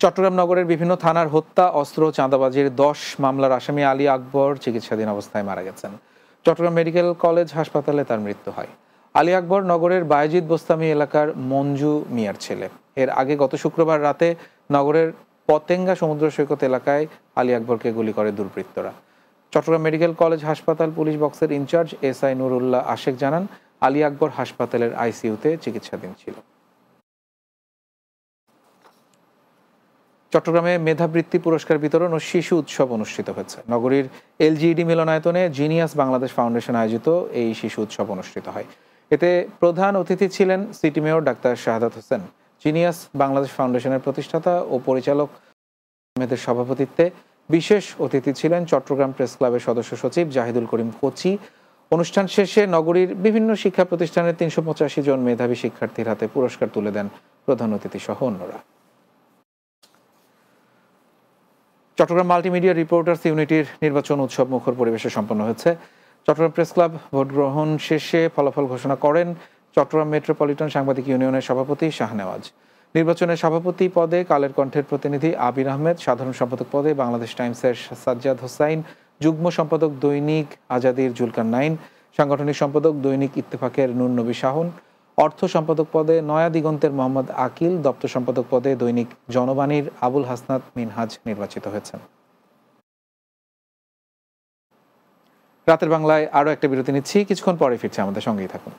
চট্টগ্রাম নগরের বিভিন্ন থানার হত্যা, অস্ত্র, চাঁদাবাজির ১০ মামলার আসামি আলী আকবর চিকিৎসাধীন অবস্থায় মারা গেছেন। চট্টগ্রাম মেডিকেল কলেজ হাসপাতালে তার মৃত্যু হয়। আলী আকবর নগরের বায়েজিদ বোস্তামি এলাকার মঞ্জু মিয়ার ছেলে। এর আগে গত শুক্রবার রাতে নগরের পতেঙ্গা সমুদ্র সৈকত এলাকায় আলী আকবরকে গুলি করে দুর্বৃত্তরা। চট্টগ্রাম মেডিকেল কলেজ হাসপাতাল পুলিশ বক্সের ইনচার্জ এসআই নুরুল্লাহ আশেক জানান, আলী আকবর হাসপাতালের আইসিইউতে চিকিৎসাধীন ছিল। চট্টগ্রামে মেধাবৃত্তি পুরস্কার বিতরণ ও শিশু উৎসব অনুষ্ঠিত হয়েছে। নগরীর এলজিইডি মিলনায়তনে জিনিয়াস বাংলাদেশ ফাউন্ডেশন আয়োজিত এই শিশু উৎসব অনুষ্ঠিত হয়। এতে প্রধান অতিথি ছিলেন city mayor doctor Shahadat Hossain. Genius Bangladesh ফাউন্ডেশনের প্রতিষ্ঠাতা ও পরিচালক আহমেদের সভাপতিত্বে বিশেষ অতিথি ছিলেন চট্টগ্রাম প্রেস ক্লাবের সদস্য সচিব জাহিদুল করিম কোচি। অনুষ্ঠান শেষে নগরীর বিভিন্ন শিক্ষা প্রতিষ্ঠানের ৩৮৫ জন মেধাবী শিক্ষার্থীর হাতে পুরস্কার তুলে দেন প্রধান অতিথি সহ অন্যরা। চট্টগ্রাম মাল্টিমিডিয়া রিপোর্টার্স ইউনিটির নির্বাচন উৎসব মুখর পরিবেশে সম্পন্ন হয়েছে। চট্টগ্রাম প্রেস ক্লাব ভোট গ্রহণ শেষে ফলাফল ঘোষণা করেন চট্টগ্রাম মেট্রোপলিটন সাংবাদিক ইউনিয়নের সভাপতি শাহনেওয়াজ। নির্বাচনের সভাপতি পদে কালের কণ্ঠের প্রতিনিধি আবির আহমেদ, সাধারণ সম্পাদক পদে বাংলাদেশ টাইমসের সাজ্জাদ হোসাইন, যুগ্ম সম্পাদক দৈনিক আজাদির জুলকার নাইন, সাংগঠনিক সম্পাদক দৈনিক ইত্তেফাকের নুর নবী শাহন, অর্থ সম্পাদক পদে নয়া দিগন্তের মোহাম্মদ আকিল, দপ্তর সম্পাদক পদে দৈনিক জনবাণীর আবুল হাসনাত মিনহাজ নির্বাচিত হয়েছেন। রাতের বাংলায় আরও একটা বিরতি নিচ্ছি, কিছুক্ষণ পরে ফিরছে, আমাদের সঙ্গেই থাকুন।